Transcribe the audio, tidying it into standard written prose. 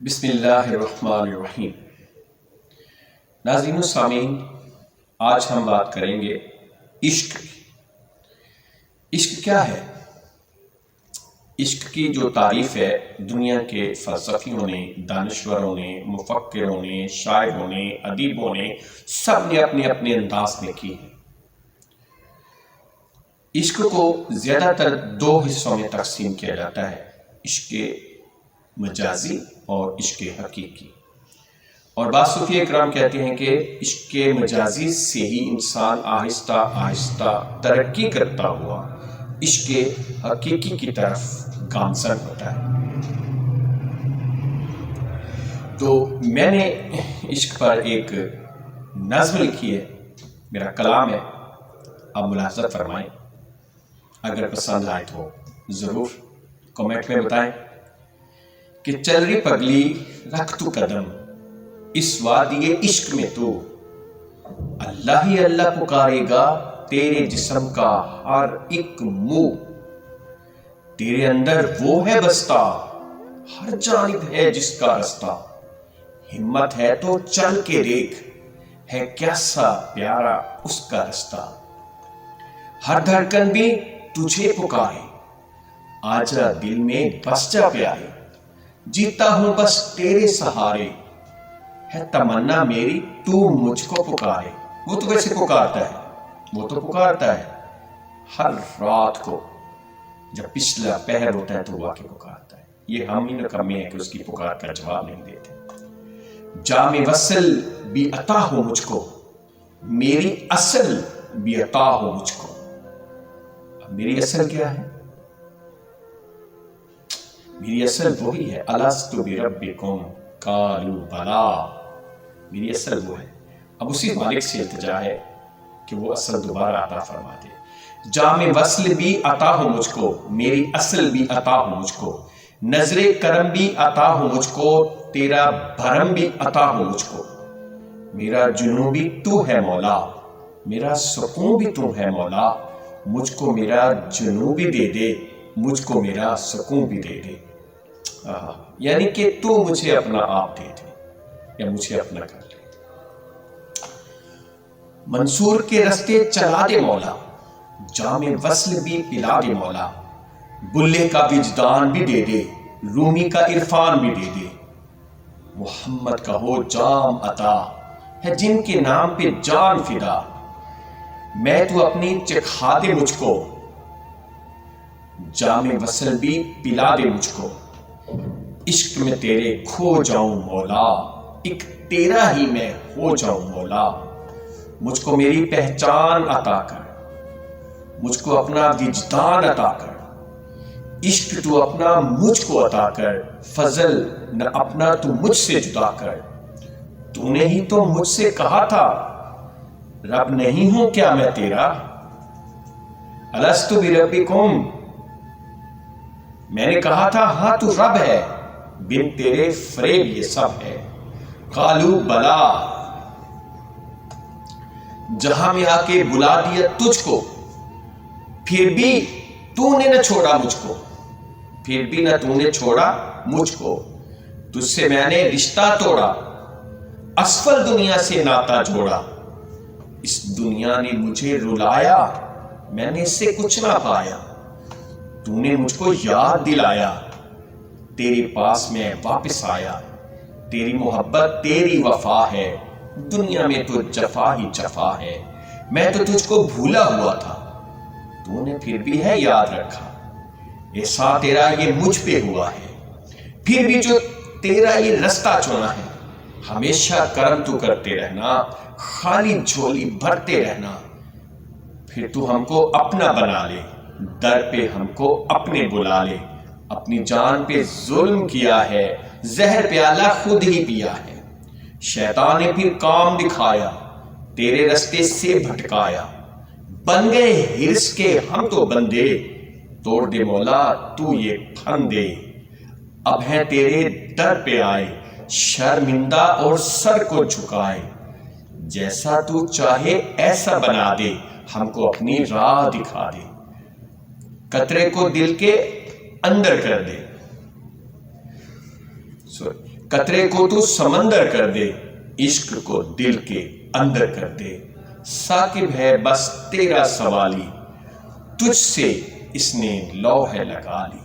بسم اللہ الرحمن الرحیم۔ ناظرین و سامعین، آج ہم بات کریں گے عشق کی۔ عشق کیا ہے؟ عشق کی جو تعریف ہے دنیا کے فلسفیوں نے، دانشوروں نے، مفکروں نے، شاعروں نے، ادیبوں نے، سب نے اپنے اپنے انداز میں کی ہے۔ عشق کو زیادہ تر دو حصوں میں تقسیم کیا جاتا ہے، عشق مجازی اور عشق حقیقی۔ اور بعض صوفیہ اکرام کہتے ہیں کہ عشق مجازی سے ہی انسان آہستہ آہستہ ترقی کرتا ہوا عشق حقیقی کی طرف گامزن ہوتا ہے۔ تو میں نے عشق پر ایک نظم لکھی ہے، میرا کلام ہے، آپ ملاحظہ فرمائیں، اگر پسند آئے تو ضرور کمنٹ میں بتائیں کہ چل رہی پگلی رکھ تو قدم اس وادی عشق میں، تو اللہ ہی اللہ پکارے گا تیرے جسم کا ہر ایک منہ، تیرے اندر وہ ہے بستہ ہر جانب ہے جس کا رستہ، ہمت ہے تو چل کے دیکھ ہے کیسا پیارا اس کا رستہ، ہر دھڑکن بھی تجھے پکارے آجا دل میں بس جا پیارے، جیتا ہوں بس تیرے سہارے، ہے تمنا میری تو مجھ کو پکارے۔ وہ تو ویسے پکارتا ہے، وہ تو پکارتا ہے ہر رات کو، جب پچھلا پہر ہوتا ہے تو وہ آ کے پکارتا ہے۔ یہ ہم ہی نکمے ہیں کہ اس کی پکار کا جواب نہیں دیتے۔ جام وصل بھی عطا ہو مجھ کو، میری اصل بھی عطا ہو مجھ کو۔ اب میری اصل کیا ہے؟ میری اصل وہی ہے، الست بربکم قالوا بلا، میری اصل وہ ہے۔ اب اسی مالک سے التجا ہے کہ وہ اصل دوبارہ عطا فرما دے۔ جام وصل بھی عطا ہو مجھ کو، میری اصل بھی عطا ہو مجھ کو، نظر کرم بھی عطا ہو مجھ کو، تیرا بھرم بھی عطا ہو مجھ کو، میرا جنوں بھی تو ہے مولا، میرا سکون بھی تو ہے مولا، مجھ کو میرا جنوں بھی دے دے، مجھ کو میرا سکون بھی دے دے۔ یعنی کہ تو مجھے اپنا آپ دے دے یا مجھے اپنا کر لے۔ منصور کے رستے چلا دے مولا، جام وصل بھی پلا دے مولا، بلے کا وجدان بھی دے دے، رومی کا عرفان بھی دے دے، محمد کا ہو جام عطا ہے جن کے نام پہ جان فدا، میں تو اپنی چکھا دے مجھ کو، جام وصل بھی پلا دے مجھ کو، عشق میں تیرے کھو جاؤں مولا، ایک تیرا ہی میں ہو جاؤں مولا، مجھ کو میری پہچان عطا کر، مجھ کو اپنا وجدان عطا کر، عشق تو اپنا مجھ کو عطا کر، فضل نہ اپنا تو مجھ سے جدا کر، تو نے ہی تو مجھ سے کہا تھا رب نہیں ہوں کیا میں تیرا، الست بربکم، میں نے کہا تھا ہاں تو رب ہے، بن تیرے فریب یہ سب ہے، قالوا بلا، جہاں میں آ کے بلا دیا تجھ کو، پھر بھی تو نے نہ چھوڑا مجھ کو، پھر بھی نہ تو نے چھوڑا مجھ کو، تجھ سے میں نے رشتہ توڑا، اسفل دنیا سے ناتا جوڑا، اس دنیا نے مجھے رلایا، میں نے اس سے کچھ نہ پایا، تو نے مجھ کو یاد دلایا، تیرے پاس میں واپس آیا، تیری محبت تیری وفا ہے، دنیا میں تو جفا ہی جفا ہے، میں تو تجھ کو بھولا ہوا تھا، تو نے پھر بھی ہے یاد رکھا، ایسا تیرا یہ مجھ پہ ہوا ہے، پھر بھی جو تیرا یہ رستہ چنا ہے، ہمیشہ کرم تو کرتے رہنا، خالی جھولی بھرتے رہنا، پھر تو ہم کو اپنا بنا لے، در پہ ہم کو اپنے بلا لے، اپنی جان پہ ظلم کیا ہے، زہر پیالہ خود ہی پیا ہے، شیطان نے پھر کام دکھایا، تیرے رستے سے بھٹکایا، بن گئے ہرس کے ہم تو بندے، توڑ دے مولا تو یہ پھندے، اب ہیں تیرے در پہ آئے، شرمندہ اور سر کو جھکائے، جیسا تو چاہے ایسا بنا دے، ہم کو اپنی راہ دکھا دے، قطرے کو دل کے اندر کر دے، قطرے کو تو سمندر کر دے، عشق کو دل کے اندر کر دے، ثاقب ہے بس تیرا سوالی، تجھ سے اس نے لوح لگا لی۔